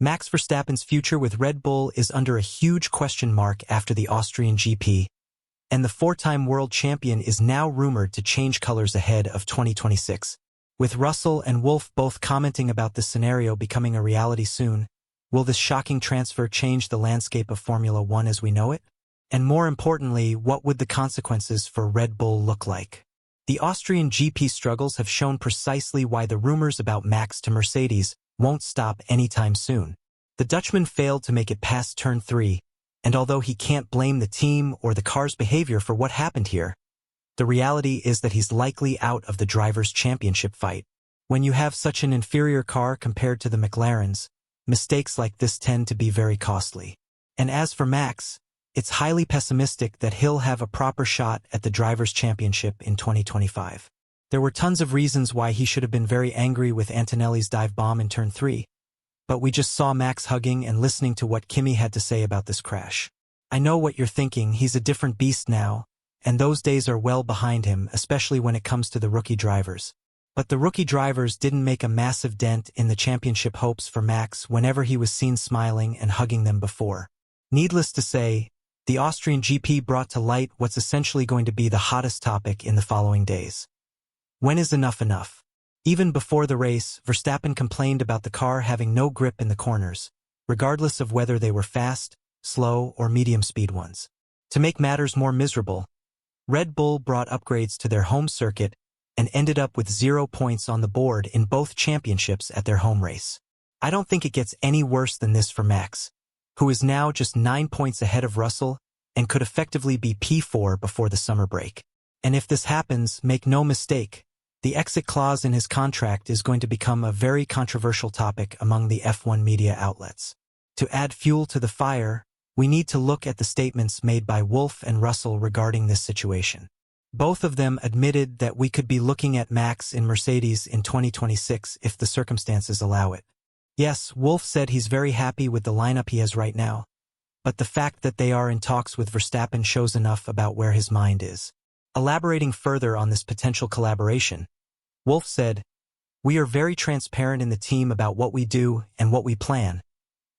Max Verstappen's future with Red Bull is under a huge question mark after the Austrian GP, and the four-time world champion is now rumored to change colors ahead of 2026. With Russell and Wolff both commenting about this scenario becoming a reality soon, will this shocking transfer change the landscape of Formula One as we know it? And more importantly, what would the consequences for Red Bull look like? The Austrian GP struggles have shown precisely why the rumors about Max to Mercedes won't stop anytime soon. The Dutchman failed to make it past turn 3, and although he can't blame the team or the car's behavior for what happened here, the reality is that he's likely out of the Drivers' Championship fight. When you have such an inferior car compared to the McLarens, mistakes like this tend to be very costly. And as for Max, it's highly pessimistic that he'll have a proper shot at the Drivers' Championship in 2025. There were tons of reasons why he should have been very angry with Antonelli's dive bomb in turn 3, but we just saw Max hugging and listening to what Kimi had to say about this crash. I know what you're thinking, he's a different beast now, and those days are well behind him, especially when it comes to the rookie drivers. But the rookie drivers didn't make a massive dent in the championship hopes for Max whenever he was seen smiling and hugging them before. Needless to say, the Austrian GP brought to light what's essentially going to be the hottest topic in the following days. When is enough enough? Even before the race, Verstappen complained about the car having no grip in the corners, regardless of whether they were fast, slow, or medium-speed ones. To make matters more miserable, Red Bull brought upgrades to their home circuit and ended up with 0 points on the board in both championships at their home race. I don't think it gets any worse than this for Max, who is now just 9 points ahead of Russell and could effectively be P4 before the summer break. And if this happens, make no mistake, the exit clause in his contract is going to become a very controversial topic among the F1 media outlets. To add fuel to the fire, we need to look at the statements made by Wolff and Russell regarding this situation. Both of them admitted that we could be looking at Max in Mercedes in 2026 if the circumstances allow it. Yes, Wolff said he's very happy with the lineup he has right now, but the fact that they are in talks with Verstappen shows enough about where his mind is. Elaborating further on this potential collaboration, Wolff said, "We are very transparent in the team about what we do and what we plan,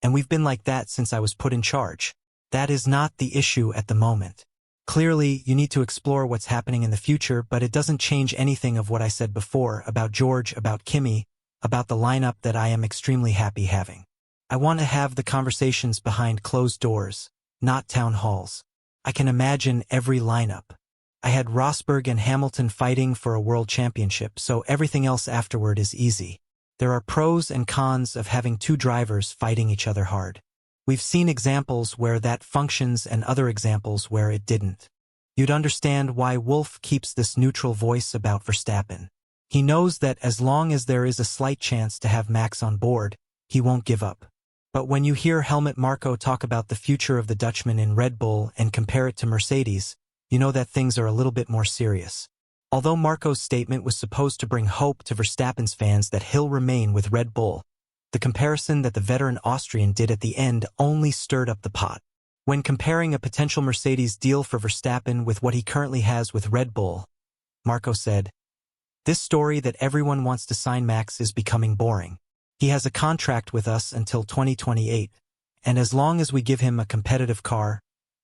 and we've been like that since I was put in charge. That is not the issue at the moment. Clearly, you need to explore what's happening in the future, but it doesn't change anything of what I said before about George, about Kimi, about the lineup that I am extremely happy having. I want to have the conversations behind closed doors, not town halls. I can imagine every lineup. I had Rosberg and Hamilton fighting for a world championship, so everything else afterward is easy. There are pros and cons of having two drivers fighting each other hard. We've seen examples where that functions and other examples where it didn't. You'd understand why Wolff keeps this neutral voice about Verstappen. He knows that as long as there is a slight chance to have Max on board, he won't give up. But when you hear Helmut Marko talk about the future of the Dutchman in Red Bull and compare it to Mercedes, you know that things are a little bit more serious. Although Marko's statement was supposed to bring hope to Verstappen's fans that he'll remain with Red Bull, the comparison that the veteran Austrian did at the end only stirred up the pot. When comparing a potential Mercedes deal for Verstappen with what he currently has with Red Bull, Marko said, "This story that everyone wants to sign Max is becoming boring. He has a contract with us until 2028, and as long as we give him a competitive car,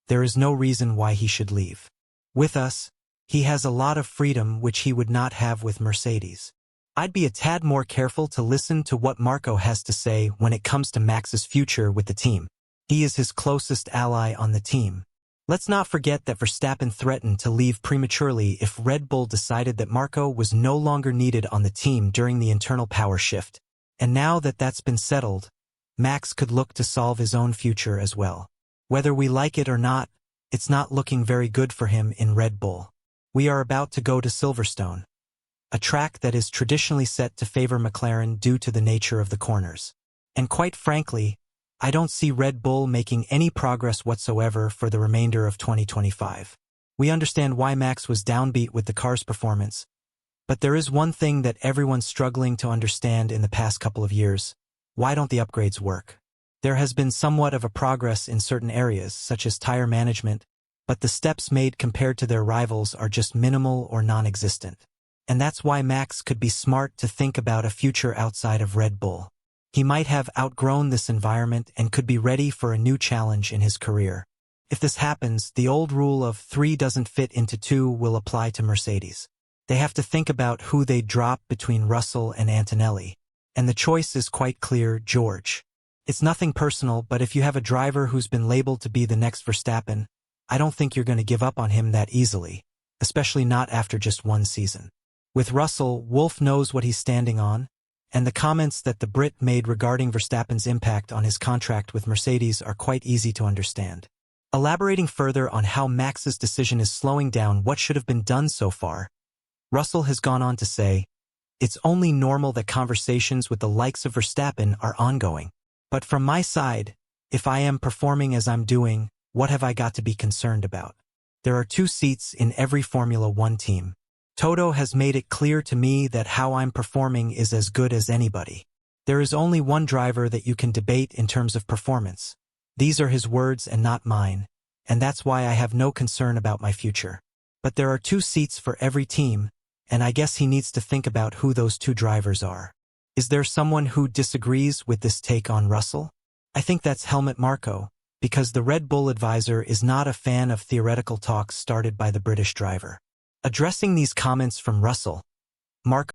there is no reason why he should leave. With us, he has a lot of freedom which he would not have with Mercedes. I'd be a tad more careful to listen to what Marko has to say when it comes to Max's future with the team. He is his closest ally on the team. Let's not forget that Verstappen threatened to leave prematurely if Red Bull decided that Marko was no longer needed on the team during the internal power shift. And now that that's been settled, Max could look to solve his own future as well. Whether we like it or not, it's not looking very good for him in Red Bull. We are about to go to Silverstone, a track that is traditionally set to favor McLaren due to the nature of the corners. And quite frankly, I don't see Red Bull making any progress whatsoever for the remainder of 2025. We understand why Max was downbeat with the car's performance, but there is one thing that everyone's struggling to understand in the past couple of years. Why don't the upgrades work? There has been somewhat of a progress in certain areas, such as tire management, but the steps made compared to their rivals are just minimal or non-existent. And that's why Max could be smart to think about a future outside of Red Bull. He might have outgrown this environment and could be ready for a new challenge in his career. If this happens, the old rule of 3 doesn't fit into 2 will apply to Mercedes. They have to think about who they drop between Russell and Antonelli. And the choice is quite clear: George. It's nothing personal, but if you have a driver who's been labeled to be the next Verstappen, I don't think you're going to give up on him that easily, especially not after just one season. With Russell, Wolff knows what he's standing on, and the comments that the Brit made regarding Verstappen's impact on his contract with Mercedes are quite easy to understand. Elaborating further on how Max's decision is slowing down what should have been done so far, Russell has gone on to say, "It's only normal that conversations with the likes of Verstappen are ongoing. But from my side, if I am performing as I'm doing, what have I got to be concerned about? There are 2 seats in every Formula One team. Toto has made it clear to me that how I'm performing is as good as anybody. There is only one driver that you can debate in terms of performance. These are his words and not mine, and that's why I have no concern about my future. But there are 2 seats for every team, and I guess he needs to think about who those 2 drivers are." Is there someone who disagrees with this take on Russell? I think that's Helmut Marko, because the Red Bull advisor is not a fan of theoretical talks started by the British driver. Addressing these comments from Russell, Marko